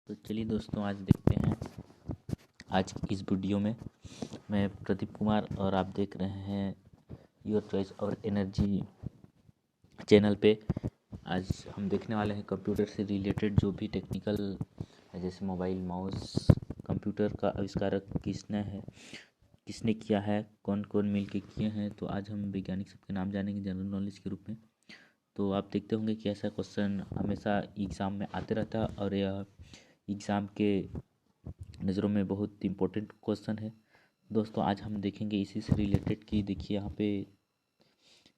तो चलिए दोस्तों, आज देखते हैं। आज की इस वीडियो में मैं प्रदीप कुमार और आप देख रहे हैं योर चॉइस और एनर्जी चैनल पे। आज हम देखने वाले हैं कंप्यूटर से रिलेटेड जो भी टेक्निकल है, जैसे मोबाइल, माउस। कंप्यूटर का आविष्कारक किसने किया है, कौन कौन मिल के किए हैं। तो आज हम वैज्ञानिक सबके नाम जानेंगे जनरल नॉलेज के रूप में। तो आप देखते होंगे कि ऐसा क्वेश्चन हमेशा एग्ज़ाम में आते रहता है और यह एग्ज़ाम के नज़रों में बहुत इम्पोर्टेंट क्वेश्चन है। दोस्तों, आज हम देखेंगे इसी से रिलेटेड कि देखिए यहाँ पे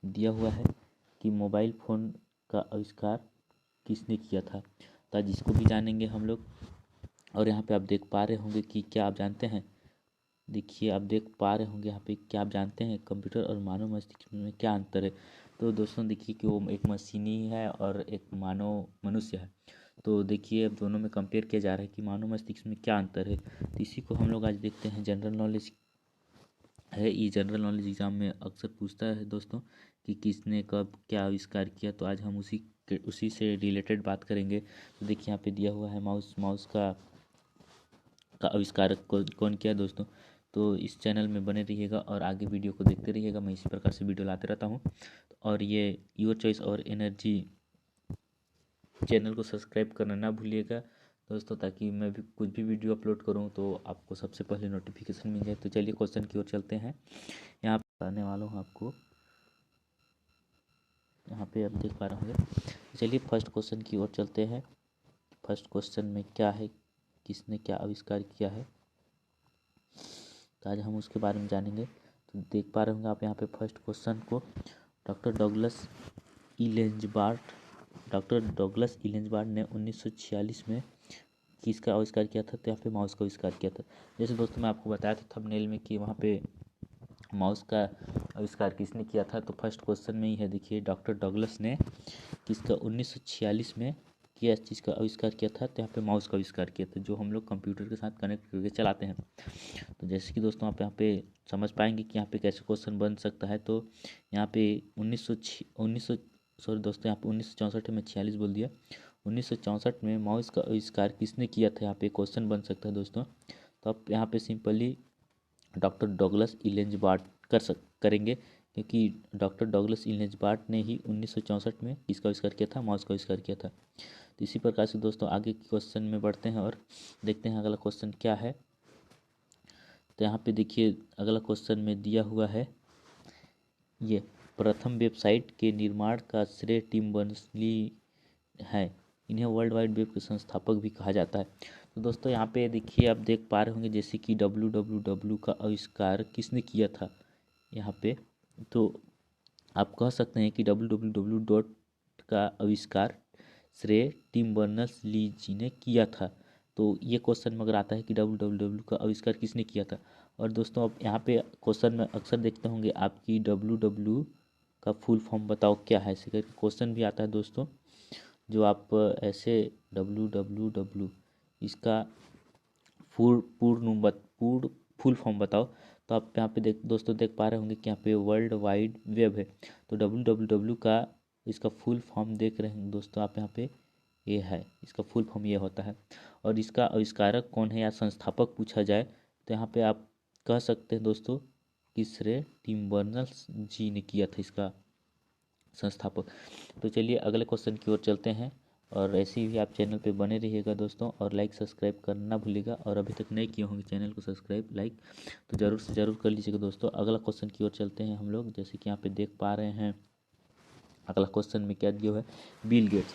दिया हुआ है कि मोबाइल फ़ोन का आविष्कार किसने किया था। तो आज इसको भी जानेंगे हम लोग। और यहाँ पे आप देख पा रहे होंगे कि क्या आप जानते हैं, देखिए आप देख पा रहे होंगे यहाँ पे, क्या आप जानते हैं कंप्यूटर और मानव मस्तिष्क में क्या अंतर है। तो दोस्तों देखिए कि वो एक मशीनी है और एक मानव मनुष्य है। तो देखिए अब दोनों में कंपेयर किया जा रहा है कि मानव मस्तिष्क में क्या अंतर है। तो इसी को हम लोग आज देखते हैं। जनरल नॉलेज है, ये जनरल नॉलेज एग्जाम में अक्सर पूछता है दोस्तों कि किसने कब क्या आविष्कार किया। तो आज हम उसी से रिलेटेड बात करेंगे। तो देखिए यहाँ पे दिया हुआ है माउस का आविष्कारक कौन किया दोस्तों। तो इस चैनल में बने रहिएगा और आगे वीडियो को देखते रहिएगा। मैं इसी प्रकार से वीडियो लाते रहता हूँ। और ये योर चॉइस और एनर्जी चैनल को सब्सक्राइब करना ना भूलिएगा दोस्तों, ताकि मैं भी कुछ भी वीडियो अपलोड करूं तो आपको सबसे पहले नोटिफिकेशन मिल जाए। तो चलिए क्वेश्चन की ओर चलते हैं। यहाँ पे बताने वाला हूँ आपको, यहाँ पे आप देख पा रहे होंगे। चलिए फर्स्ट क्वेश्चन की ओर चलते हैं। फर्स्ट क्वेश्चन में क्या है, किसने क्या आविष्कार किया है, तो आज हम उसके बारे में जानेंगे। तो देख पा रहे होंगे आप यहाँ पे फर्स्ट क्वेश्चन को, डॉक्टर डॉगलस इलेंजबार्ड ने 1946 में किसका आविष्कार किया था। तो यहाँ पे माउस का आविष्कार किया था। जैसे दोस्तों मैं आपको बताया था थंबनेल में कि वहाँ पे माउस का आविष्कार किसने किया था। तो फर्स्ट क्वेश्चन में ही है, देखिए डॉक्टर डगलस ने किसका 1946 में किस चीज़ का आविष्कार किया था। तो यहाँ पे माउस का आविष्कार किया था, जो हम लोग कंप्यूटर के साथ कनेक्ट करके चलाते हैं। तो जैसे कि दोस्तों आप यहाँ पे समझ पाएंगे कि यहाँ पे कैसे क्वेश्चन बन सकता है। तो यहाँ पे 1900 सॉरी दोस्तों, यहाँ पे 1964 में 46 बोल दिया। 1964 में माउस का आविष्कार किसने किया था, यहाँ पे क्वेश्चन बन सकता है दोस्तों। तो आप यहाँ पे सिंपली डॉक्टर डॉगलस इलेंजबार्ड करेंगे, क्योंकि डॉक्टर डॉगलस इलेंजबार्ड ने ही 1964 में किसका आविष्कार किया था, माउस का आविष्कार किया था। तो इसी प्रकार से दोस्तों आगे के क्वेश्चन में बढ़ते हैं और देखते हैं अगला क्वेश्चन क्या है। तो यहाँ पे देखिए अगला क्वेश्चन में दिया हुआ है, ये प्रथम वेबसाइट के निर्माण का श्रेय टिम बर्नर्स-ली है। इन्हें वर्ल्ड वाइड वेब के संस्थापक भी कहा जाता है। तो दोस्तों यहाँ पे देखिए आप देख पा रहे होंगे, जैसे कि www का आविष्कार किसने किया था यहाँ पे। तो आप कह सकते हैं कि www डॉट का आविष्कार श्रेय टिम बर्नर्स ली जी ने किया था। तो ये क्वेश्चन मगर आता है कि www का आविष्कार किसने किया था। और दोस्तों अब यहाँ पे क्वेश्चन में अक्सर देखते होंगे आपकी www का फुल फॉर्म बताओ क्या है, ऐसे करके क्वेश्चन भी आता है दोस्तों। जो आप ऐसे www इसका पूर्ण फुल फॉर्म बताओ। तो आप यहाँ पे दोस्तों देख पा रहे होंगे कि यहाँ पे वर्ल्ड वाइड वेब है। तो www का इसका फुल फॉर्म देख रहे हैं दोस्तों आप यहाँ पे, ये है इसका फुल फॉर्म, ये होता है। और इसका आविष्कारक कौन है या संस्थापक पूछा जाए तो यहाँ पे आप कह सकते हैं दोस्तों कि श्रेय टिम बर्नर्स जी ने किया था, इसका संस्थापक। तो चलिए अगले क्वेश्चन की ओर चलते हैं। और ऐसे ही आप चैनल पे बने रहिएगा दोस्तों, और लाइक सब्सक्राइब करना ना भूलिएगा। और अभी तक नहीं किए होंगे चैनल को सब्सक्राइब लाइक तो ज़रूर से ज़रूर कर लीजिएगा दोस्तों। अगला क्वेश्चन की ओर चलते हैं हम लोग, जैसे कि यहाँ पे देख पा रहे हैं अगला क्वेश्चन में क्या दिया हुआ है, बिल गेट्स।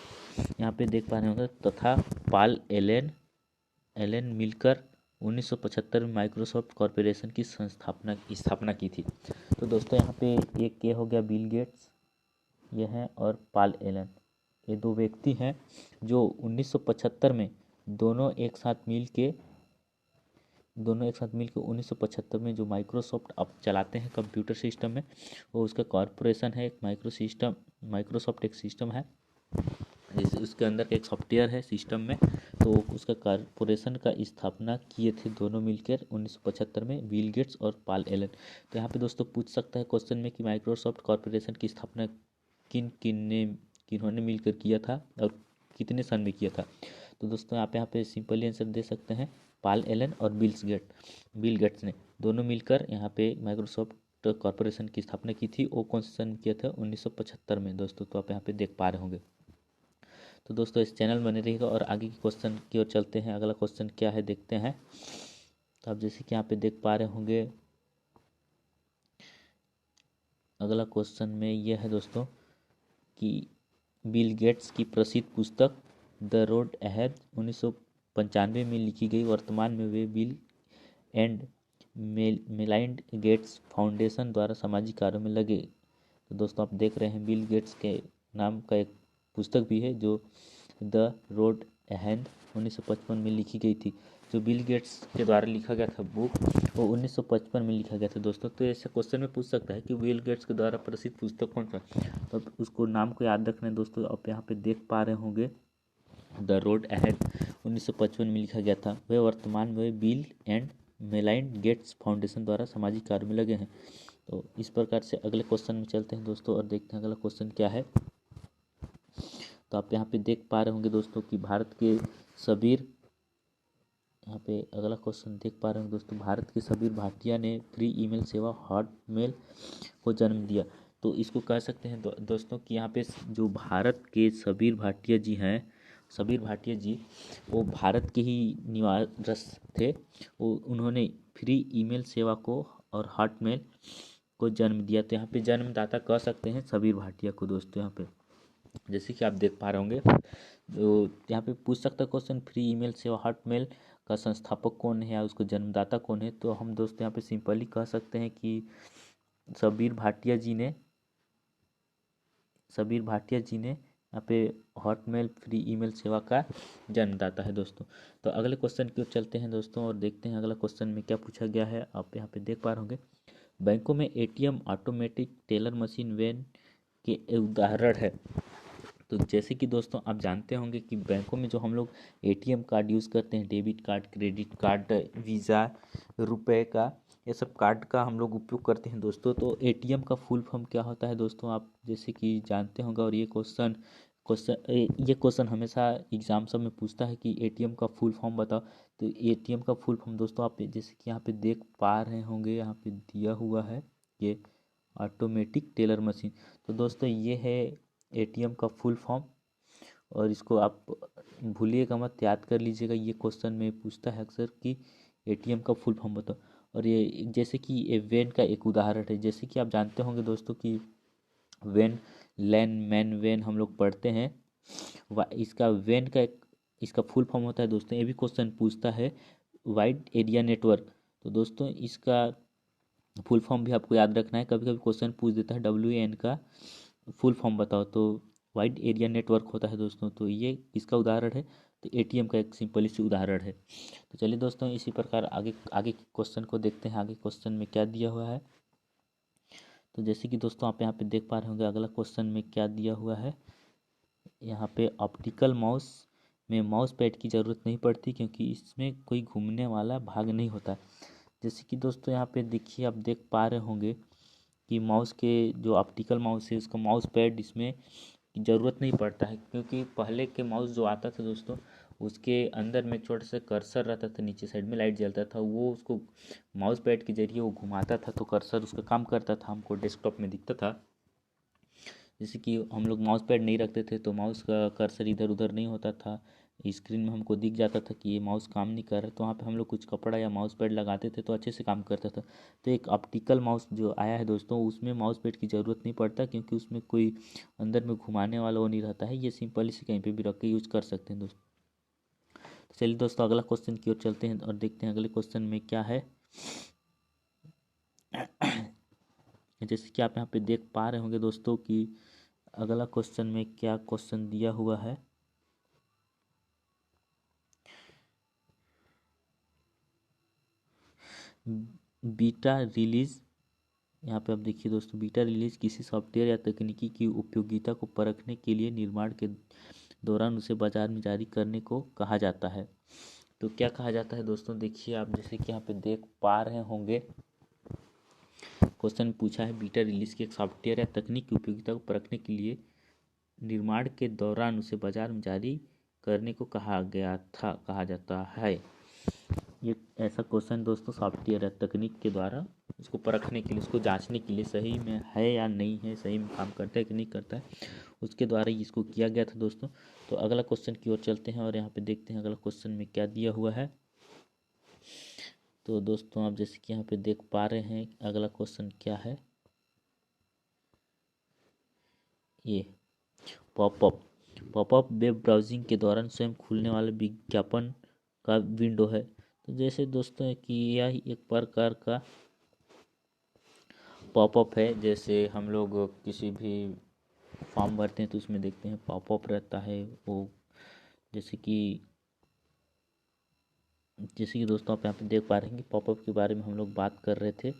यहाँ पे देख पा रहे होंगे तथा पॉल एलन मिलकर 1975 में माइक्रोसॉफ्ट कॉरपोरेशन की स्थापना की थी। तो दोस्तों यहाँ पे एक ये हो गया बिल गेट्स, ये हैं, और पॉल एलन, ये दो व्यक्ति हैं जो 1975 में दोनों एक साथ मिल के 1975 में जो माइक्रोसॉफ्ट अब चलाते हैं कंप्यूटर सिस्टम में, वो उसका कॉरपोरेशन है। एक माइक्रोसॉफ्ट एक सिस्टम है, जैसे उसके अंदर एक सॉफ्टवेयर है सिस्टम में। तो उसका कॉरपोरेशन का स्थापना किए थे दोनों मिलकर 1975 में, बिल गेट्स और पॉल एलन। तो यहाँ पे दोस्तों पूछ सकता है क्वेश्चन में कि माइक्रोसॉफ्ट कॉरपोरेशन की स्थापना किन्होंने मिलकर किया था और कितने सन में किया था। तो दोस्तों आप यहाँ पे सिंपली आंसर दे सकते हैं पॉल एलन और बिल गेट्स ने दोनों मिलकर यहाँ पे माइक्रोसॉफ्ट कॉरपोरेशन की स्थापना की थी। वो कौन से सन में किया था? 1975 में दोस्तों। तो आप यहाँ पे देख पा रहे होंगे। तो दोस्तों इस चैनल बने रहिएगा और आगे के क्वेश्चन की ओर चलते हैं। अगला क्वेश्चन क्या है देखते हैं। तो आप जैसे कि यहाँ पे देख पा रहे होंगे, अगला क्वेश्चन में यह है दोस्तों कि बिल गेट्स की प्रसिद्ध पुस्तक द रोड अहेड 1995 में लिखी गई। वर्तमान में वे Bill and Melinda Gates Foundation द्वारा सामाजिक कार्यों में लगे। तो दोस्तों आप देख रहे हैं बिल गेट्स के नाम का एक पुस्तक भी है जो द रोड अहेड 1955 में लिखी गई थी। जो बिल गेट्स के द्वारा लिखा गया था बुक, वो 1955 में लिखा गया था दोस्तों। तो ऐसे क्वेश्चन में पूछ सकता है कि बिल गेट्स के द्वारा प्रसिद्ध पुस्तक कौन सा, तो उसको नाम को याद रखना है दोस्तों। आप यहाँ पे देख पा रहे होंगे द रोड अहेड 1955 में लिखा गया था। वह वर्तमान में bill and Melinda Gates Foundation द्वारा सामाजिक कार्य में लगे हैं। तो इस प्रकार से अगले क्वेश्चन में चलते हैं दोस्तों और देखते हैं अगला क्वेश्चन क्या है। तो आप यहाँ पे देख पा रहे होंगे दोस्तों कि भारत के सबीर, यहाँ पे अगला क्वेश्चन देख पा रहे होंगे दोस्तों, भारत के सबीर भाटिया ने फ्री ईमेल सेवा हॉटमेल को जन्म दिया। तो इसको कह सकते हैं दोस्तों कि यहाँ पे जो भारत के सबीर भाटिया जी हैं, सबीर भाटिया जी वो भारत के ही निवास थे। वो उन्होंने फ्री ईमेल सेवा को और हॉटमेल को जन्म दिया। तो यहाँ पे जन्मदाता कह सकते हैं सबीर भाटिया को दोस्तों। यहाँ पे जैसे कि आप देख पा रहे होंगे, तो यहाँ पे पूछ सकता है क्वेश्चन फ्री ईमेल सेवा हॉटमेल का संस्थापक कौन है या उसको जन्मदाता कौन है। तो हम दोस्तों यहाँ पे सिंपली कह सकते हैं कि सबीर भाटिया जी ने यहाँ पे हॉटमेल फ्री ईमेल सेवा का जन्मदाता है दोस्तों। तो अगले क्वेश्चन की ओर चलते हैं दोस्तों और देखते हैं अगला क्वेश्चन में क्या पूछा गया है। आप यहाँ पे देख पा रहे होंगे, बैंकों में ATM automatic teller machine van के उदाहरण है। तो जैसे कि दोस्तों आप जानते होंगे कि बैंकों में जो हम लोग एटीएम कार्ड यूज़ करते हैं, debit card, credit card, visa, रुपए का, ये सब कार्ड का हम लोग उपयोग करते हैं दोस्तों। तो एटीएम का फुल फॉर्म क्या होता है दोस्तों, आप जैसे कि जानते होंगे। और ये क्वेश्चन हमेशा एग्जाम सब में पूछता है कि एटीएम का फुल फॉर्म बताओ। तो एटीएम का फुल फॉर्म दोस्तों आप जैसे कि यहाँ पे देख पा रहे होंगे, यहाँ पे दिया हुआ है ये ऑटोमेटिक टेलर मशीन। तो दोस्तों ये है एटीएम का फुल फॉर्म, और इसको आप भूलिएगा मत, याद कर लीजिएगा। ये क्वेश्चन में पूछता है अक्सर कि एटीएम का फुल फॉर्म बताओ। और ये जैसे कि ये वैन का एक उदाहरण है। जैसे कि आप जानते होंगे दोस्तों कि वैन, लैन, मैन, वैन हम लोग पढ़ते हैं। इसका वैन का एक इसका फुल फॉर्म होता है दोस्तों। ये भी क्वेश्चन पूछता है वाइड एरिया नेटवर्क। तो दोस्तों इसका फुल फॉर्म भी आपको याद रखना है। कभी कभी क्वेश्चन पूछ देता है WAN का फुल फॉर्म बताओ, तो वाइड एरिया नेटवर्क होता है दोस्तों। तो ये इसका उदाहरण है। तो एटीएम का एक सिंपल सी उदाहरण है। तो चलिए दोस्तों इसी प्रकार आगे आगे क्वेश्चन को देखते हैं। आगे क्वेश्चन में क्या दिया हुआ है। तो जैसे कि दोस्तों आप यहाँ पे देख पा रहे होंगे, अगला क्वेश्चन में क्या दिया हुआ है। यहाँ पे ऑप्टिकल माउस में माउस पैड की ज़रूरत नहीं पड़ती क्योंकि इसमें कोई घूमने वाला भाग नहीं होता। जैसे कि दोस्तों यहाँ पे देखिए, आप देख पा रहे होंगे कि माउस के जो ऑप्टिकल माउस है उसका माउस पैड इसमें ज़रूरत नहीं पड़ता है। क्योंकि पहले के माउस जो आता था दोस्तों, उसके अंदर में छोटा सा कर्सर रहता था, नीचे साइड में लाइट जलता था, वो उसको माउस पैड के जरिए वो घुमाता था तो कर्सर उसका काम करता था, हमको डेस्कटॉप में दिखता था। जैसे कि हम लोग माउस पैड नहीं रखते थे तो माउस का कर्सर इधर उधर नहीं होता था, स्क्रीन में हमको दिख जाता था कि ये माउस काम नहीं कर रहा। तो वहाँ पे हम लोग कुछ कपड़ा या माउस पैड लगाते थे तो अच्छे से काम करता था। तो एक ऑप्टिकल माउस जो आया है दोस्तों, उसमें माउस पैड की ज़रूरत नहीं पड़ता क्योंकि उसमें कोई अंदर में घुमाने वाला वो नहीं रहता है। ये सिंपली से कहीं पर भी रख के यूज़ कर सकते हैं दोस्तों। तो चलिए दोस्तों अगला क्वेश्चन की ओर चलते हैं और देखते हैं अगले क्वेश्चन में क्या है। जैसे कि आप यहाँ पे देख पा रहे होंगे दोस्तों कि अगला क्वेश्चन में क्या क्वेश्चन दिया हुआ है। बीटा रिलीज, यहाँ पे आप देखिए दोस्तों, बीटा रिलीज किसी सॉफ्टवेयर या तकनीकी की उपयोगिता को परखने के लिए निर्माण के दौरान उसे बाजार में जारी करने को कहा जाता है। तो क्या कहा जाता है दोस्तों, देखिए आप जैसे कि यहाँ पे देख पा रहे होंगे, क्वेश्चन पूछा है बीटा रिलीज की एक सॉफ्टवेयर या तकनीक की उपयोगिता को परखने के लिए निर्माण के दौरान उसे बाजार में जारी करने को कहा जाता है। ये ऐसा क्वेश्चन दोस्तों सॉफ्टवेयर या तकनीक के द्वारा उसको परखने के लिए, उसको जांचने के लिए सही में है या नहीं है, सही में काम करता है कि नहीं करता है, उसके द्वारा ही इसको किया गया था दोस्तों। तो अगला क्वेश्चन की ओर चलते हैं और यहाँ पे देखते हैं अगला क्वेश्चन में क्या दिया हुआ है। तो दोस्तों आप जैसे कि यहाँ पे देख पा रहे हैं अगला क्वेश्चन क्या है, ये पॉपअप वेब ब्राउजिंग के दौरान स्वयं खुलने वाले विज्ञापन का विंडो है। तो जैसे दोस्तों कि यह एक प्रकार का पॉपअप है, जैसे हम लोग किसी भी फॉर्म भरते हैं तो उसमें देखते हैं पॉपअप रहता है। वो जैसे कि दोस्तों आप यहाँ पे देख पा रहे हैं कि पॉपअप के बारे में हम लोग बात कर रहे थे।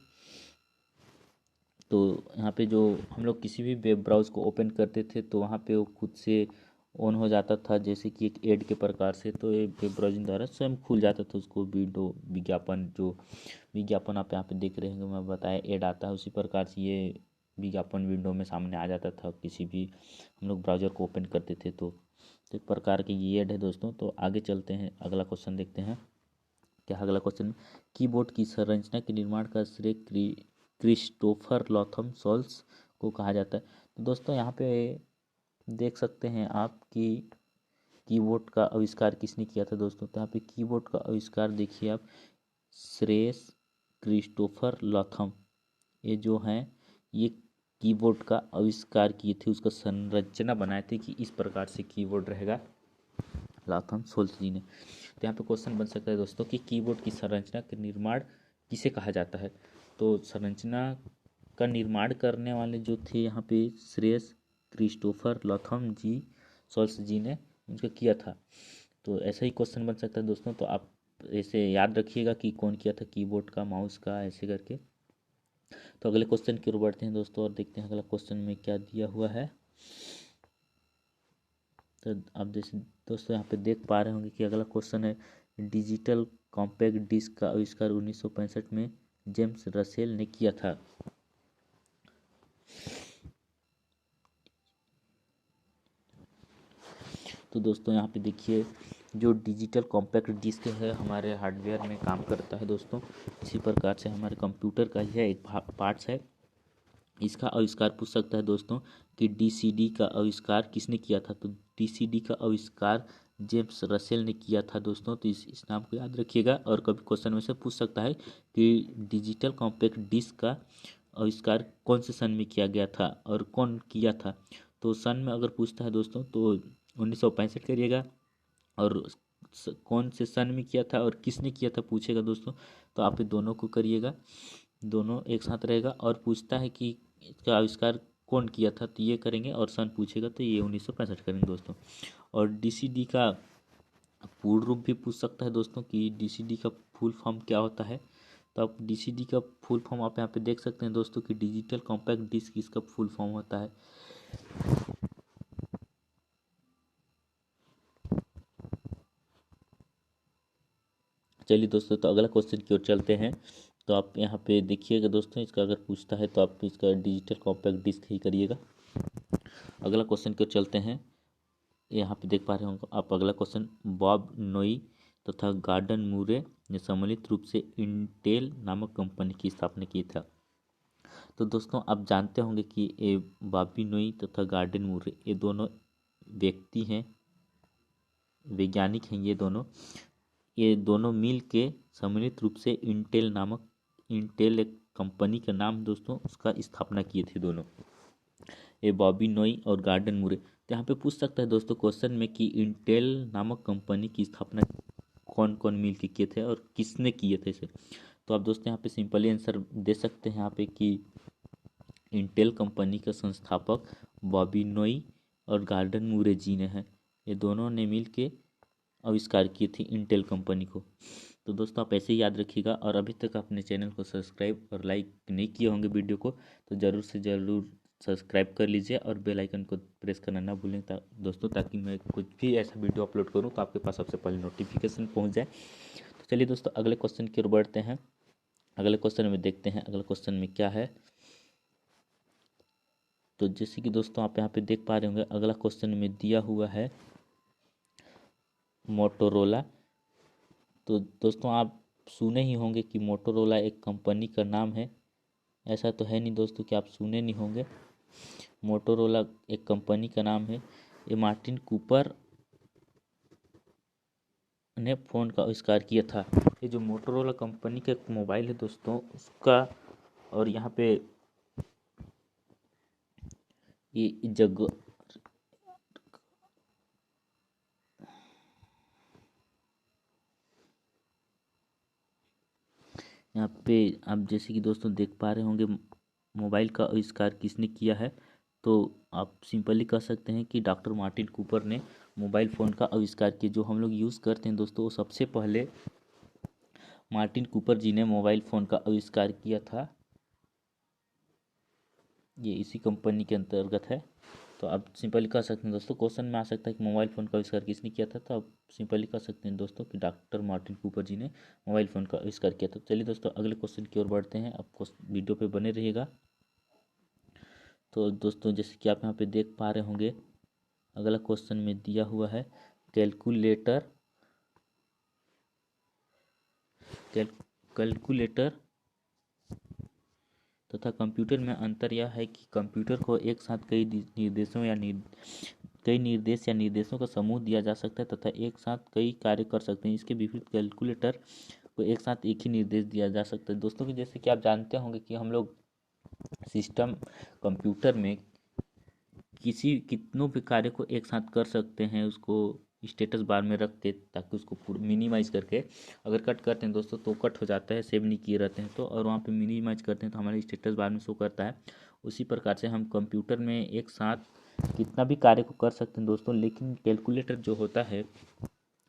तो यहाँ पे जो हम लोग किसी भी वेब ब्राउज को ओपन करते थे तो वहाँ पे वो खुद से ऑन हो जाता था, जैसे कि एक ऐड के प्रकार से। तो ये वेब ब्राउजिंग द्वारा स्वयं खुल जाता था उसको विंडो, विज्ञापन आप यहाँ पे देख रहे हैं, मैं बताया ऐड आता है, उसी प्रकार से ये विज्ञापन विंडो में सामने आ जाता था किसी भी हम लोग ब्राउज़र को ओपन करते थे। तो एक प्रकार की ये ऐड है दोस्तों। तो आगे चलते हैं, अगला क्वेश्चन देखते हैं क्या अगला क्वेश्चन में। कीबोर्ड की संरचना के निर्माण का श्रेय क्रिस्टोफर लॉथम सोल्स को कहा जाता है। तो दोस्तों यहाँ पे देख सकते हैं आप कि कीबोर्ड का आविष्कार किसने किया था दोस्तों। तो यहाँ पे कीबोर्ड का आविष्कार देखिए आप, श्रेय क्रिस्टोफर लॉथम, ये जो हैं ये कीबोर्ड का आविष्कार किए थे, उसका संरचना बनाए थे कि इस प्रकार से कीबोर्ड रहेगा, लॉथम सोल्स जी ने। तो यहाँ पे क्वेश्चन बन सकता है दोस्तों कि कीबोर्ड की संरचना का निर्माण किसे कहा जाता है। तो संरचना का निर्माण करने वाले जो थे यहाँ पे श्रेय क्रिस्टोफर लॉथम जी सोल्स जी ने उनका किया था। तो ऐसा ही क्वेश्चन बन सकता है दोस्तों। तो आप ऐसे याद रखिएगा कि कौन किया था कीबोर्ड का, माउस का, ऐसे करके। तो अगले क्वेश्चन की ओर बढ़ते हैं दोस्तों और देखते हैं अगला क्वेश्चन में क्या दिया हुआ है। तो आप जैसे दोस्तों यहाँ पे देख पा रहे होंगे कि अगला क्वेश्चन है, डिजिटल कॉम्पैक्ट डिस्क का आविष्कार 1965 में जेम्स रसेल ने किया था। तो दोस्तों यहाँ पे देखिए, जो डिजिटल कॉम्पैक्ट डिस्क है हमारे हार्डवेयर में काम करता है दोस्तों, इसी प्रकार से हमारे कंप्यूटर का यह एक पार्ट्स है। इसका आविष्कार पूछ सकता है दोस्तों कि डीसीडी का आविष्कार किसने किया था। तो डीसीडी का आविष्कार जेम्स रसेल ने किया था दोस्तों। तो इस नाम को याद रखिएगा। और कभी क्वेश्चन में से पूछ सकता है कि डिजिटल कॉम्पैक्ट डिस्क का आविष्कार कौन से सन में किया गया था और कौन किया था। तो सन में अगर पूछता है दोस्तों तो 1965 करिएगा, और कौन से सन में किया था और किसने किया था पूछेगा दोस्तों, तो आप दोनों को करिएगा, दोनों एक साथ रहेगा। और पूछता है कि इसका आविष्कार कौन किया था तो ये करेंगे, और सन पूछेगा तो ये 1965 करेंगे दोस्तों। और डीसीडी का पूर्ण रूप भी पूछ सकता है दोस्तों कि डीसीडी का फुल फॉर्म क्या होता है। तो आप डीसीडी का फुल फॉर्म आप यहाँ पे देख सकते हैं दोस्तों कि डिजिटल कॉम्पैक्ट डिस्क इसका फुल फॉर्म होता है। चलिए दोस्तों, तो अगला क्वेश्चन की ओर चलते हैं। तो आप यहाँ पे देखिएगा दोस्तों, इसका अगर पूछता है तो आप इसका डिजिटल कॉम्पैक्ट डिस्क ही करिएगा। अगला क्वेश्चन की ओर चलते हैं। यहाँ पे देख पा रहे होंगे आप अगला क्वेश्चन, बॉब नोई तथा गॉर्डन मूरे ने सम्मिलित रूप से इंटेल नामक कंपनी की स्थापना की था। तो दोस्तों आप जानते होंगे कि ये बॉबी नोई तथा गॉर्डन मूरे ये दोनों व्यक्ति हैं, वैज्ञानिक हैं। ये दोनों मिल के सम्मिलित रूप से इंटेल एक कंपनी का नाम दोस्तों उसका स्थापना किए थे दोनों, ये बॉबी नोई और गॉर्डन मूरे। तो यहाँ पे पूछ सकता है दोस्तों क्वेश्चन में कि इंटेल नामक कंपनी की स्थापना कौन कौन मिल के किए थे और किसने किए थे इसे। तो आप दोस्तों यहाँ पे सिंपली आंसर दे सकते हैं यहाँ पे कि इंटेल कंपनी का संस्थापक बॉबी नोई और गॉर्डन मूरे जी ने हैं। ये दोनों ने मिल के आविष्कार की थी इंटेल कंपनी को। तो दोस्तों आप ऐसे ही याद रखिएगा। और अभी तक अपने चैनल को सब्सक्राइब और लाइक नहीं किए होंगे वीडियो को, तो ज़रूर से ज़रूर सब्सक्राइब कर लीजिए और बेल आइकन को प्रेस करना ना भूलें दोस्तों, ताकि मैं कुछ भी ऐसा वीडियो अपलोड करूं तो आपके पास सबसे पहले नोटिफिकेशन पहुंच जाए। तो चलिए दोस्तों अगले क्वेश्चन की ओर बढ़ते हैं। अगले क्वेश्चन में देखते हैं अगले क्वेश्चन में क्या है। तो जैसे कि दोस्तों आप यहाँ पे देख पा रहे होंगे अगला क्वेश्चन में दिया हुआ है, मोटोरोला। तो दोस्तों आप सुने ही होंगे कि मोटोरोला एक कंपनी का नाम है। ऐसा तो है नहीं दोस्तों कि आप सुने नहीं होंगे। मोटोरोला एक कंपनी का नाम है। ये मार्टिन कूपर ने फ़ोन का आविष्कार किया था। ये जो मोटोरोला कंपनी का एक मोबाइल है दोस्तों उसका, और यहाँ पे ये जग यहाँ पे आप जैसे कि दोस्तों देख पा रहे होंगे मोबाइल का आविष्कार किसने किया है। तो आप सिंपली कह सकते हैं कि डॉक्टर मार्टिन कूपर ने मोबाइल फ़ोन का आविष्कार किया। जो हम लोग यूज़ करते हैं दोस्तों वो सबसे पहले मार्टिन कूपर जी ने मोबाइल फ़ोन का आविष्कार किया था। ये इसी कंपनी के अंतर्गत है। तो आप सिंपली कह सकते हैं दोस्तों, क्वेश्चन में आ सकता है कि मोबाइल फ़ोन का आविष्कार किसने किया था, तो आप सिंपली कह सकते हैं दोस्तों कि डॉक्टर मार्टिन कूपर जी ने मोबाइल फ़ोन का आविष्कार किया था। चलिए दोस्तों अगले क्वेश्चन की ओर बढ़ते हैं। आप वीडियो पे बने रहिएगा। तो दोस्तों जैसे कि आप यहाँ पे देख पा रहे होंगे अगला क्वेश्चन में दिया हुआ है कैलकुलेटर कैलकुलेटर तथा कंप्यूटर में अंतर यह है कि कंप्यूटर को एक साथ कई निर्देश या निर्देशों का समूह दिया जा सकता है तथा एक साथ कई कार्य कर सकते हैं। इसके विपरीत कैलकुलेटर को एक साथ एक ही निर्देश दिया जा सकता है। दोस्तों कि जैसे कि आप जानते होंगे कि हम लोग सिस्टम कंप्यूटर में कितनों भी कार्य को एक साथ कर सकते हैं, उसको स्टेटस बार में रख के, ताकि उसको पूरा मिनिमाइज करके अगर कट करते हैं दोस्तों तो कट हो जाता है, सेव नहीं किए रहते हैं तो, और वहाँ पे मिनिमाइज करते हैं तो हमारे स्टेटस बार में शो करता है। उसी प्रकार से हम कंप्यूटर में एक साथ कितना भी कार्य को कर सकते हैं दोस्तों। लेकिन कैलकुलेटर जो होता है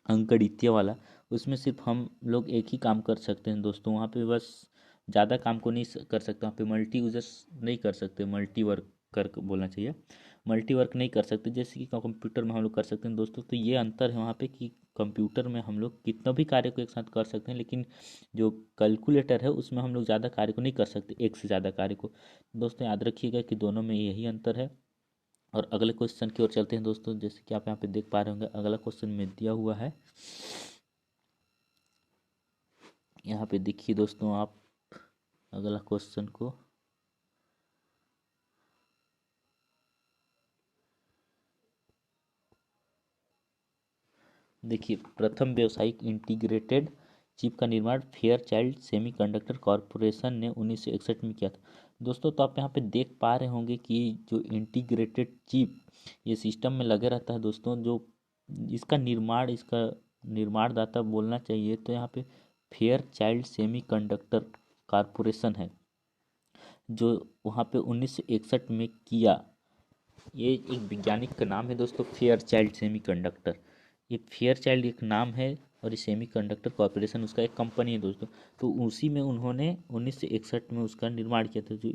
अंकगणितीय वाला, उसमें सिर्फ हम लोग एक ही काम कर सकते हैं दोस्तों। वहाँ पे बस ज़्यादा काम को नहीं कर सकते, वहाँ पे मल्टी यूजर्स नहीं कर सकते, मल्टी वर्क कर बोलना चाहिए, मल्टी वर्क नहीं कर सकते जैसे कि कंप्यूटर में हम लोग कर सकते हैं दोस्तों। तो ये अंतर है वहाँ पे कि कंप्यूटर में हम लोग कितना भी कार्य को एक साथ कर सकते हैं, लेकिन जो कैलकुलेटर है उसमें हम लोग ज़्यादा कार्य को नहीं कर सकते, एक से ज़्यादा कार्य को। दोस्तों याद रखिएगा कि दोनों में यही अंतर है। और अगले क्वेश्चन की ओर चलते हैं दोस्तों। जैसे कि आप यहाँ पे देख पा रहे होंगे अगला क्वेश्चन में दिया हुआ है, यहाँ पे देखिए दोस्तों आप अगला क्वेश्चन को। देखिए प्रथम व्यावसायिक इंटीग्रेटेड चिप का निर्माण फेयरचाइल्ड सेमीकंडक्टर कॉरपोरेशन ने 1961 में किया था। दोस्तों तो आप यहाँ पे देख पा रहे होंगे कि जो इंटीग्रेटेड चिप ये सिस्टम में लगे रहता है दोस्तों, जो इसका निर्माणदाता बोलना चाहिए तो यहाँ पे फेयरचाइल्ड सेमीकंडक्टर कॉरपोरेशन है, जो वहाँ पे 1961 में किया। ये एक वैज्ञानिक का नाम है दोस्तों फेयरचाइल्ड सेमीकंडक्टर। ये फेयरचाइल्ड एक नाम है और ये सेमीकंडक्टर कॉरपोरेशन उसका एक कंपनी है दोस्तों। तो उसी में उन्होंने 1961 में उसका निर्माण किया था। जो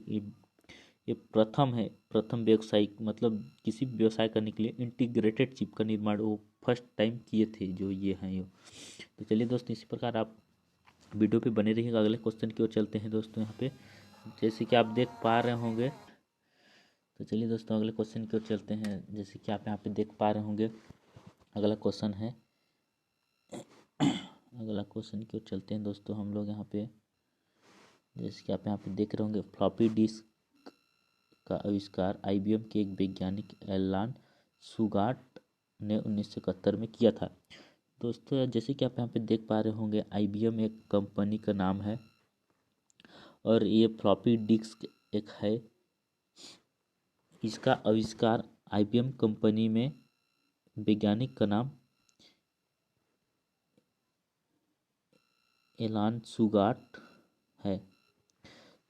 ये प्रथम है, प्रथम व्यावसायिक मतलब किसी भी व्यवसाय करने के लिए इंटीग्रेटेड चिप का निर्माण वो फर्स्ट टाइम किए थे जो ये हैं ये। तो चलिए दोस्तों इसी प्रकार आप वीडियो पे बने रहिएगा। अगले क्वेश्चन की ओर चलते हैं दोस्तों। यहाँ पे जैसे कि आप देख पा रहे होंगे, तो चलिए दोस्तों अगले क्वेश्चन की ओर चलते हैं। जैसे कि आप यहाँ पे देख पा रहे होंगे अगला क्वेश्चन है, अगला क्वेश्चन की ओर चलते हैं दोस्तों हम लोग। यहाँ पे जैसे कि आप यहाँ पे देख रहे होंगे फ्लॉपी डिस्क का आविष्कार आईबीएम के एक वैज्ञानिक एलान सुगाट ने 1971 में किया था। दोस्तों जैसे कि आप यहाँ पे देख पा रहे होंगे आईबीएम एक कंपनी का नाम है और ये फ्लॉपी डिस्क एक है। इसका आविष्कार आईबीएम कंपनी में वैज्ञानिक का नाम एलान सुगाट है।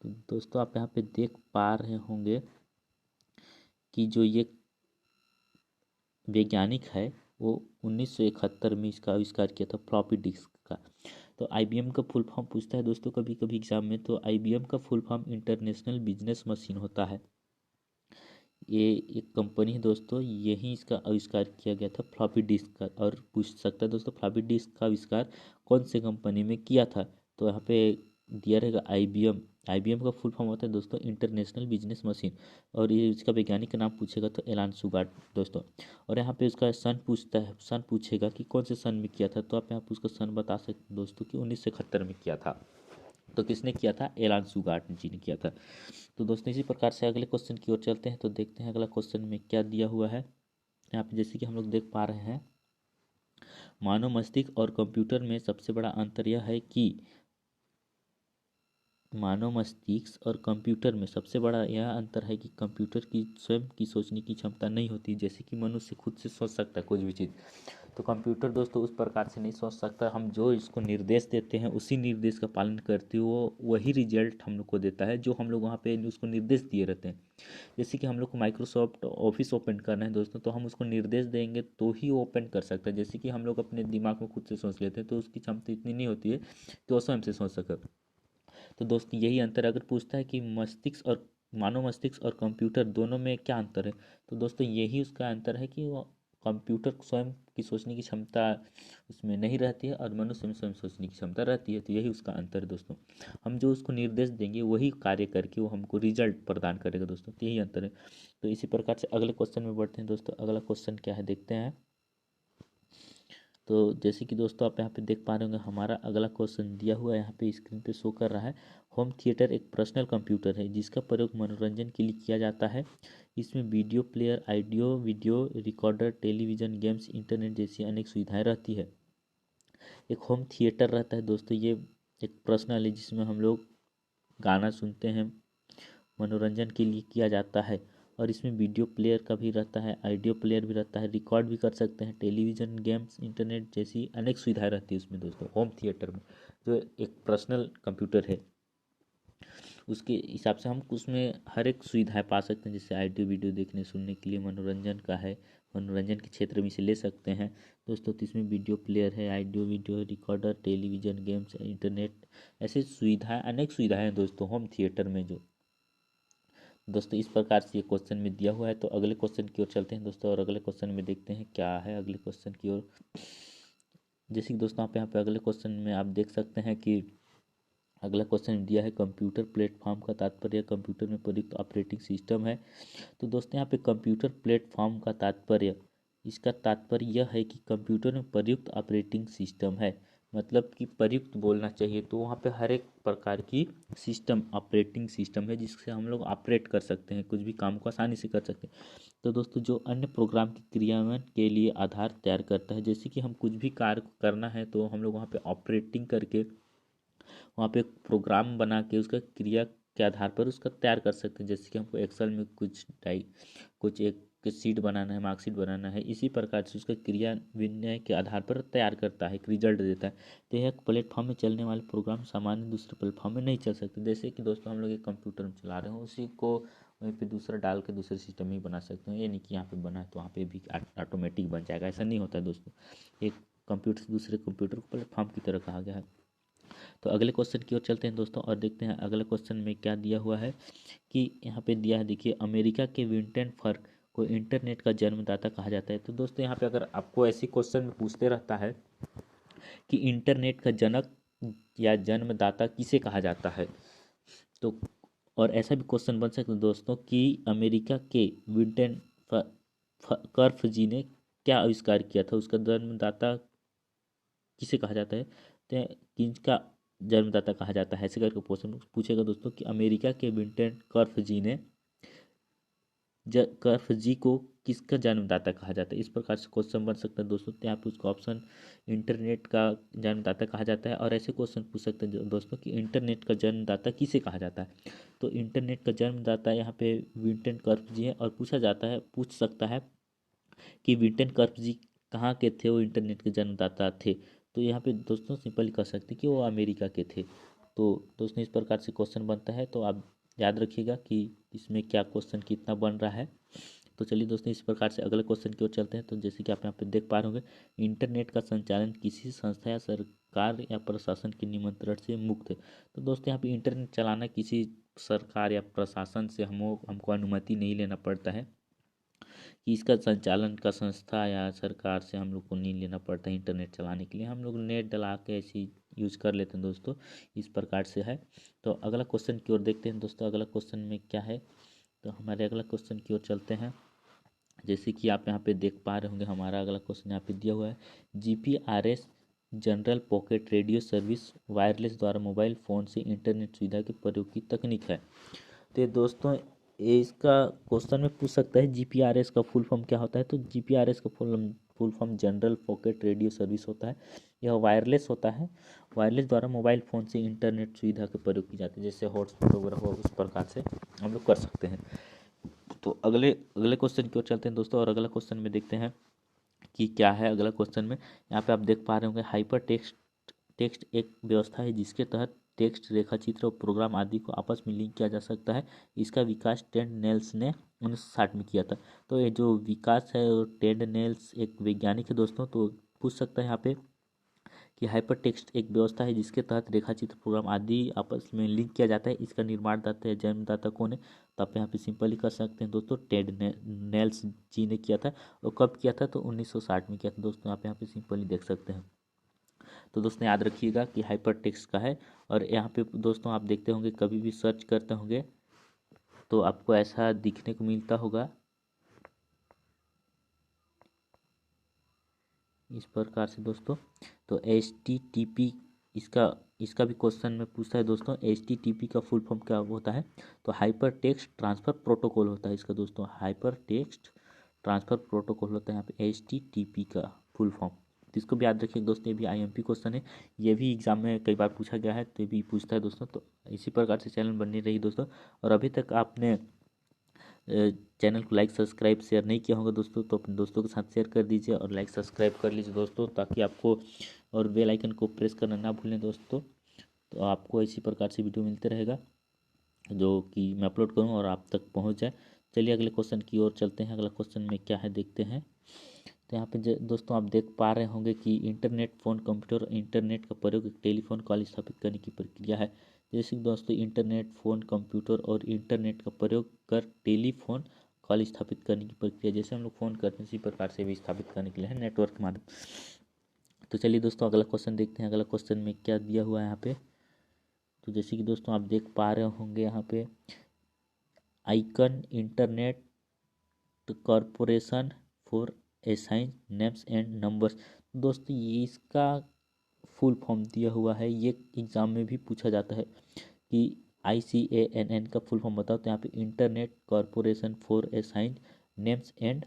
तो दोस्तों आप यहाँ पे देख पा रहे होंगे कि जो ये वैज्ञानिक है वो 1971 में इसका आविष्कार किया था फ्लॉपी डिस्क का। तो आईबीएम का फुल फॉर्म पूछता है दोस्तों कभी कभी एग्जाम में, तो आईबीएम का full form international business machine होता है। ये एक कंपनी है दोस्तों, यही इसका आविष्कार किया गया था फ्लॉपी डिस्क का। और पूछ सकता है दोस्तों फ्लॉपी डिस्क का आविष्कार कौन से कंपनी में किया था, तो यहाँ पे दिया रहेगा IBM। IBM का फुल फॉर्म होता है दोस्तों इंटरनेशनल बिजनेस मशीन। और ये इसका वैज्ञानिक का नाम पूछेगा तो एलान सुगाट दोस्तों। और यहाँ पे उसका सन पूछता है, सन पूछेगा कि कौन से सन में किया था, तो आप यहाँ पे उसका सन बता सकते हैं दोस्तों कि 1971 में किया था। तो किसने किया था? एलान सुगाट जी ने किया था। तो दोस्तों इसी प्रकार से अगले क्वेश्चन की ओर चलते हैं। तो देखते हैं अगला क्वेश्चन में क्या दिया हुआ है। यहाँ पे जैसे कि हम लोग देख पा रहे हैं, मानव मस्तिष्क और कंप्यूटर में सबसे बड़ा अंतर यह है कि मानव मस्तिष्क और कंप्यूटर में सबसे बड़ा यह अंतर है कि कंप्यूटर की स्वयं की सोचने की क्षमता नहीं होती, जैसे कि मनुष्य खुद से सोच सकता है कुछ भी चीज़। तो कंप्यूटर दोस्तों उस प्रकार से नहीं सोच सकता। हम जो इसको निर्देश देते हैं उसी निर्देश का पालन करते हुए वो वही रिजल्ट हम लोग को देता है जो हम लोग वहाँ पे उसको निर्देश दिए रहते हैं। जैसे कि हम लोग को माइक्रोसॉफ्ट ऑफिस ओपन करना है दोस्तों, तो हम उसको निर्देश देंगे तो ही वो ओपन कर सकता है। जैसे कि हम लोग अपने दिमाग में खुद से सोच लेते हैं तो उसकी क्षमता इतनी नहीं होती है कि वो स्वयं से सोच सके। तो दोस्तों यही अंतर अगर पूछता है कि मस्तिष्क और मानव मस्तिष्क और कंप्यूटर दोनों में क्या अंतर है, तो दोस्तों यही उसका अंतर है कि वो कंप्यूटर स्वयं की सोचने की क्षमता उसमें नहीं रहती है और मनुष्य में स्वयं सोचने की क्षमता रहती है। तो यही उसका अंतर है दोस्तों। हम जो उसको निर्देश देंगे वही कार्य करके वो हमको रिजल्ट प्रदान करेगा दोस्तों। तो यही अंतर है। तो इसी प्रकार से अगले क्वेश्चन में बढ़ते हैं दोस्तों। अगला क्वेश्चन क्या है देखते हैं। तो जैसे कि दोस्तों आप यहाँ पे देख पा रहे होंगे, हमारा अगला क्वेश्चन दिया हुआ है, यहाँ पे स्क्रीन पे शो कर रहा है। होम थिएटर एक पर्सनल कंप्यूटर है जिसका प्रयोग मनोरंजन के लिए किया जाता है। इसमें video player, audio video recorder, television, games, internet जैसी अनेक सुविधाएं रहती है। एक होम थिएटर रहता है दोस्तों, ये एक पर्सनल है जिसमें हम लोग गाना सुनते हैं, मनोरंजन के लिए किया जाता है। और इसमें वीडियो प्लेयर का भी रहता है, ऑडियो प्लेयर भी रहता है, रिकॉर्ड भी कर सकते हैं, टेलीविज़न, गेम्स, इंटरनेट जैसी अनेक सुविधाएं रहती है उसमें दोस्तों होम थिएटर में, जो एक पर्सनल कंप्यूटर है। उसके हिसाब से हम उसमें हर एक सुविधाएं पा सकते हैं, जैसे ऑडियो वीडियो देखने सुनने के लिए, मनोरंजन का है, मनोरंजन के क्षेत्र में इसे ले सकते हैं दोस्तों। तो इसमें वीडियो प्लेयर है, audio video recorder, television, games, internet ऐसी सुविधाएं, अनेक सुविधाएं हैं दोस्तों होम थिएटर में। जो दोस्तों इस प्रकार से ये क्वेश्चन में दिया हुआ है। तो अगले क्वेश्चन की ओर चलते हैं दोस्तों और अगले क्वेश्चन में देखते हैं क्या है अगले क्वेश्चन की ओर। जैसे कि दोस्तों आप यहाँ पे अगले क्वेश्चन में आप देख सकते हैं कि अगला क्वेश्चन दिया है, कंप्यूटर प्लेटफॉर्म का तात्पर्य कंप्यूटर में प्रयुक्त ऑपरेटिंग सिस्टम है। तो दोस्तों यहाँ पे कंप्यूटर प्लेटफॉर्म का तात्पर्य, इसका तात्पर्य यह है कि कंप्यूटर में प्रयुक्त ऑपरेटिंग सिस्टम है। मतलब कि प्रयुक्त बोलना चाहिए, तो वहाँ पे हर एक प्रकार की सिस्टम, ऑपरेटिंग सिस्टम है जिससे हम लोग ऑपरेट कर सकते हैं, कुछ भी काम को आसानी से कर सकते हैं। तो दोस्तों जो अन्य प्रोग्राम की क्रियान्वयन के लिए आधार तैयार करता है, जैसे कि हम कुछ भी कार्य करना है तो हम लोग वहाँ पे ऑपरेटिंग करके वहाँ पे एक प्रोग्राम बना के उसका क्रिया के आधार पर उसका तैयार कर सकते हैं। जैसे कि हमको एक्सेल में कुछ एक सीट बनाना है, मार्कशीट बनाना है, इसी प्रकार से उसका क्रिया विनय के आधार पर तैयार करता है, एक रिजल्ट देता है। तो यह प्लेटफॉर्म में चलने वाले प्रोग्राम सामान्य दूसरे प्लेटफॉर्म में नहीं चल सकते। जैसे कि दोस्तों हम लोग एक कंप्यूटर में चला रहे हो, उसी को वहीं पे दूसरा डाल के दूसरे सिस्टम में ही बना सकते हैं। ये नहीं कि यहाँ पे बना है तो वहाँ पे भी ऑटोमेटिक बन जाएगा, ऐसा नहीं होता है दोस्तों। एक कंप्यूटर से दूसरे कंप्यूटर को प्लेटफॉर्म की तरह कहा गया है। तो अगले क्वेश्चन की ओर चलते हैं दोस्तों और देखते हैं अगले क्वेश्चन में क्या दिया हुआ है। कि यहाँ पे दिया है देखिए, अमेरिका के विंटेन फर्क को इंटरनेट का जन्मदाता कहा जाता है। तो दोस्तों यहाँ पे अगर आपको ऐसी क्वेश्चन में पूछते रहता है कि इंटरनेट का जनक या जन्मदाता किसे कहा जाता है, तो और ऐसा भी क्वेश्चन बन सकता है दोस्तों कि अमेरिका के विंटेन कर्फ जी ने क्या आविष्कार किया था, उसका जन्मदाता किसे कहा जाता है, तो किसका जन्मदाता कहा जाता है, ऐसे करके क्वेश्चन पूछेगा दोस्तों कि अमेरिका के विंटेन कर्फ जी ने कर्फ जी को किसका जन्मदाता कहा जाता है। इस प्रकार से क्वेश्चन बन सकता है दोस्तों। तो यहाँ पे उसका ऑप्शन इंटरनेट का जन्मदाता कहा जाता है। और ऐसे क्वेश्चन पूछ सकते हैं दोस्तों कि इंटरनेट का जन्मदाता किसे कहा जाता है। तो इंटरनेट का जन्मदाता यहाँ पे विंटेन कर्फ जी है। और पूछ सकता है कि विंटेन कर्फ जी कहाँ के थे, वो इंटरनेट के जन्मदाता थे। तो यहाँ पे दोस्तों सिंपल कह सकते हैं कि वो अमेरिका के थे। तो दोस्तों इस प्रकार से क्वेश्चन बनता है, तो आप याद रखिएगा कि इसमें क्या क्वेश्चन कितना बन रहा है। तो चलिए दोस्तों इस प्रकार से अगले क्वेश्चन की ओर चलते हैं। तो जैसे कि आप यहाँ पे देख पा रहे होंगे, इंटरनेट का संचालन किसी संस्था या सरकार या प्रशासन के निमंत्रण से मुक्त है। तो दोस्तों यहाँ पे इंटरनेट चलाना किसी सरकार या प्रशासन से हमको अनुमति नहीं लेना पड़ता है, कि इसका संचालन का संस्था या सरकार से हम लोग को नहीं लेना पड़ता है इंटरनेट चलाने के लिए। हम लोग नेट डला के ऐसे ही यूज कर लेते हैं दोस्तों, इस प्रकार से है। तो अगला क्वेश्चन की ओर देखते हैं दोस्तों, अगला क्वेश्चन में क्या है। तो हमारे अगला क्वेश्चन की ओर चलते हैं। जैसे कि आप यहाँ पे देख पा रहे होंगे, हमारा अगला क्वेश्चन यहाँ पे दिया हुआ है, GPRS general pocket radio service wireless द्वारा मोबाइल फ़ोन से इंटरनेट सुविधा के प्रयोग की तकनीक है। तो ये दोस्तों, ये इसका क्वेश्चन में पूछ सकता है GPRS का फुल फॉर्म क्या होता है। तो GPRS का full form general pocket radio service होता है। यह वायरलेस होता है, वायरलेस द्वारा मोबाइल फ़ोन से इंटरनेट सुविधा का प्रयोग की जाती है, जैसे हॉटस्पॉट वगैरह हो, उस प्रकार से हम लोग कर सकते हैं। तो अगले अगले क्वेश्चन की ओर चलते हैं दोस्तों, और अगला क्वेश्चन में देखते हैं कि क्या है अगला क्वेश्चन में। यहाँ पे आप देख पा रहे होंगे, हाइपर टेक्स्ट एक व्यवस्था है जिसके तहत टेक्स्ट, रेखाचित्र और प्रोग्राम आदि को आपस में लिंक किया जा सकता है। इसका विकास टेड नेल्स ने 1960 में किया था। तो ये जो विकास है, टेड नेल्स एक वैज्ञानिक है दोस्तों। तो पूछ सकता है यहाँ पे कि हाइपर टेक्स्ट एक व्यवस्था है जिसके तहत रेखाचित्र, प्रोग्राम आदि आपस में लिंक किया जाता है। इसका निर्माणदाता या जन्मदाता कौन है। तो आप यहाँ पे सिंपली कर सकते हैं दोस्तों, टेड नेल्स जी ने किया था। और कब किया था, तो 1960 में किया था दोस्तों। आप यहाँ पे सिंपली देख सकते हैं। तो दोस्तों याद रखिएगा कि हाइपर टेक्स्ट का है। और यहाँ पे दोस्तों आप देखते होंगे, कभी भी सर्च करते होंगे तो आपको ऐसा दिखने को मिलता होगा, इस प्रकार से दोस्तों। तो HTTP इसका इसका भी क्वेश्चन में पूछता है दोस्तों, HTTP का फुल फॉर्म क्या होता है। तो हाइपर टेक्स्ट ट्रांसफ़र प्रोटोकॉल होता है इसका दोस्तों, हाइपर टेक्स्ट ट्रांसफ़र प्रोटोकॉल होता है यहाँ पे HTTP का फुल फॉर्म। तो इसको भी याद रखिए दोस्तों, ये भी IMP क्वेश्चन है, ये भी एग्जाम में कई बार पूछा गया है, तो ये भी पूछता है दोस्तों। तो इसी प्रकार से चैनल बनी रही दोस्तों। और अभी तक आपने चैनल को लाइक, सब्सक्राइब, शेयर नहीं किया होगा दोस्तों, तो अपने दोस्तों के साथ शेयर कर दीजिए और लाइक सब्सक्राइब कर लीजिए दोस्तों, ताकि आपको, और बेल आइकन को प्रेस करना ना भूलें दोस्तों। तो आपको इसी प्रकार से वीडियो मिलते रहेगा जो कि मैं अपलोड करूँ और आप तक पहुँच जाए। चलिए अगले क्वेश्चन की ओर चलते हैं। अगला क्वेश्चन में क्या है देखते हैं। तो यहाँ पे दोस्तों आप देख पा रहे होंगे कि इंटरनेट, फ़ोन, कंप्यूटर और इंटरनेट का प्रयोग एक टेलीफोन कॉल स्थापित करने की प्रक्रिया है। जैसे कि दोस्तों, इंटरनेट, फ़ोन, कंप्यूटर और इंटरनेट का प्रयोग कर टेलीफोन कॉल स्थापित करने की प्रक्रिया, जैसे हम लोग फ़ोन करते हैं इसी प्रकार से भी स्थापित करने के लिए है, नेटवर्क के माध्यम। तो चलिए दोस्तों अगला क्वेश्चन देखते हैं। अगला क्वेश्चन में क्या दिया हुआ है यहाँ पे। तो जैसे कि दोस्तों आप देख पा रहे होंगे यहाँ पे, icon internet corporation for assign names and numbers. दोस्तों ये इसका फुल फॉर्म दिया हुआ है, ये एग्ज़ाम में भी पूछा जाता है कि ICANN का फुल फॉर्म बताओ। तो यहाँ पे internet corporation for assign names and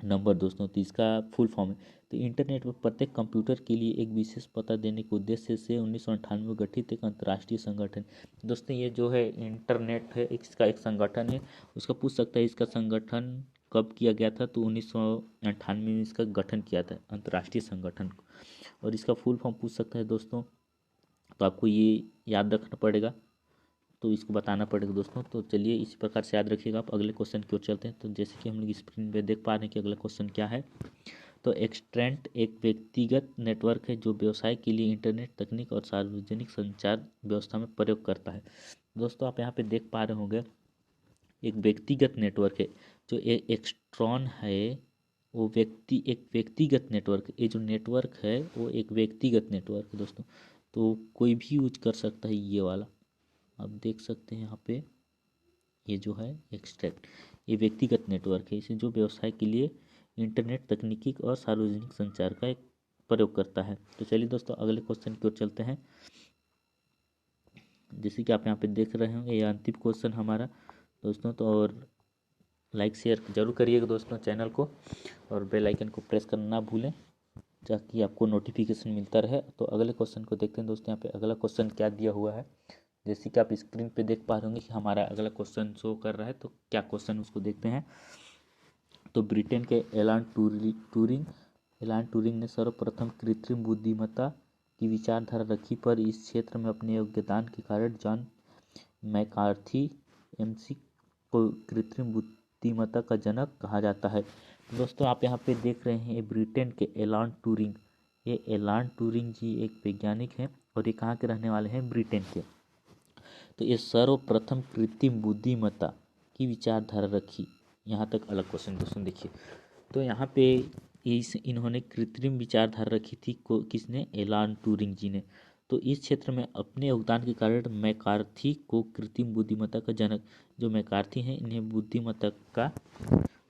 number दोस्तों, तो इसका फुल फॉर्म है। तो इंटरनेट पर प्रत्येक कंप्यूटर के लिए एक विशेष पता देने के उद्देश्य से 1998 में गठित एक अंतर्राष्ट्रीय संगठन। दोस्तों ये जो है इंटरनेट है, इसका एक संगठन है। उसका पूछ सकता है इसका संगठन कब किया गया था। तो 1998 में इसका गठन किया था, अंतर्राष्ट्रीय संगठन को। और इसका फुल फॉर्म पूछ सकता है दोस्तों, तो आपको ये याद रखना पड़ेगा, तो इसको बताना पड़ेगा दोस्तों। तो चलिए इसी प्रकार से याद रखिएगा। आप अगले क्वेश्चन की ओर चलते हैं। तो जैसे कि हम लोग स्क्रीन पे देख पा रहे हैं कि अगला क्वेश्चन क्या है। तो एक्सट्रेंट एक व्यक्तिगत नेटवर्क है जो व्यवसाय के लिए इंटरनेट तकनीक और सार्वजनिक संचार व्यवस्था में प्रयोग करता है। दोस्तों आप यहाँ पे देख पा रहे होंगे, एक व्यक्तिगत नेटवर्क है जो एक्सट्रॉन है, वो एक व्यक्तिगत नेटवर्क, ये जो नेटवर्क है वो एक व्यक्तिगत नेटवर्क है दोस्तों। तो कोई भी यूज कर सकता है ये वाला, आप देख सकते हैं यहाँ पे, ये जो है एक्सट्रैक्ट, ये व्यक्तिगत नेटवर्क है, इसे जो व्यवसाय के लिए इंटरनेट तकनीकी और सार्वजनिक संचार का एक प्रयोग करता है। तो चलिए दोस्तों अगले क्वेश्चन की ओर चलते हैं। जैसे कि आप यहाँ पे देख रहे होंगे, ये अंतिम क्वेश्चन हमारा दोस्तों। तो और लाइक शेयर जरूर करिएगा दोस्तों चैनल को, और बेल आइकन को प्रेस करना ना भूलें ताकि आपको नोटिफिकेशन मिलता रहे। तो अगले क्वेश्चन को देखते हैं दोस्तों। यहाँ पे अगला क्वेश्चन क्या दिया हुआ है, जैसे कि आप स्क्रीन पे देख पा रहे होंगे कि हमारा अगला क्वेश्चन शो कर रहा है। तो क्या क्वेश्चन उसको देखते हैं। तो ब्रिटेन के एलान ट्यूरिंग ने सर्वप्रथम कृत्रिम बुद्धिमत्ता की विचारधारा रखी, पर इस क्षेत्र में अपने योगदान के कारण जॉन मैकार्थी MC को कृत्रिम बुद्धिमत्ता का जनक कहा जाता है। दोस्तों आप यहाँ पे देख रहे हैं ब्रिटेन के एलान ट्यूरिंग, ये एलान ट्यूरिंग जी एक वैज्ञानिक हैं और ये कहाँ के रहने वाले हैं, ब्रिटेन के। तो ये सर्वप्रथम कृत्रिम बुद्धिमत्ता की विचारधारा रखी, यहाँ तक अलग क्वेश्चन दोस्तों देखिए। तो यहाँ पे इस इन्होंने कृत्रिम विचारधारा रखी थी को किसने, एलान ट्यूरिंग जी ने। तो इस क्षेत्र में अपने योगदान के कारण मैकार्थी को कृत्रिम बुद्धिमत्ता का जनक, जो मैकार्थी हैं इन्हें बुद्धिमत्ता का,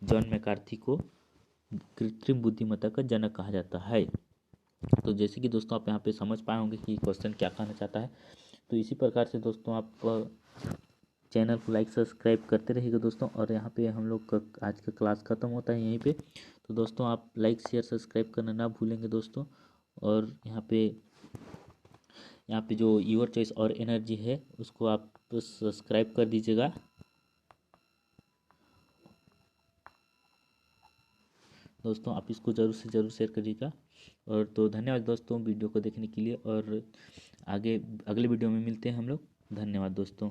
जॉन मैकार्थी को कृत्रिम बुद्धिमत्ता का जनक कहा जाता है। तो जैसे कि दोस्तों आप यहाँ पे समझ पाए होंगे कि क्वेश्चन क्या कहना चाहता है। तो इसी प्रकार से दोस्तों आप चैनल को लाइक सब्सक्राइब करते रहिएगा दोस्तों। और यहाँ पे हम लोग का आज का क्लास ख़त्म होता है यहीं पे। तो दोस्तों आप लाइक शेयर सब्सक्राइब करना ना भूलेंगे दोस्तों। और यहाँ पे जो योर चॉइस और एनर्जी है उसको आप सब्सक्राइब कर दीजिएगा। दोस्तों आप इसको ज़रूर से ज़रूर शेयर करिएगा। और तो धन्यवाद दोस्तों वीडियो को देखने के लिए। और आगे अगले वीडियो में मिलते हैं हम लोग। धन्यवाद दोस्तों।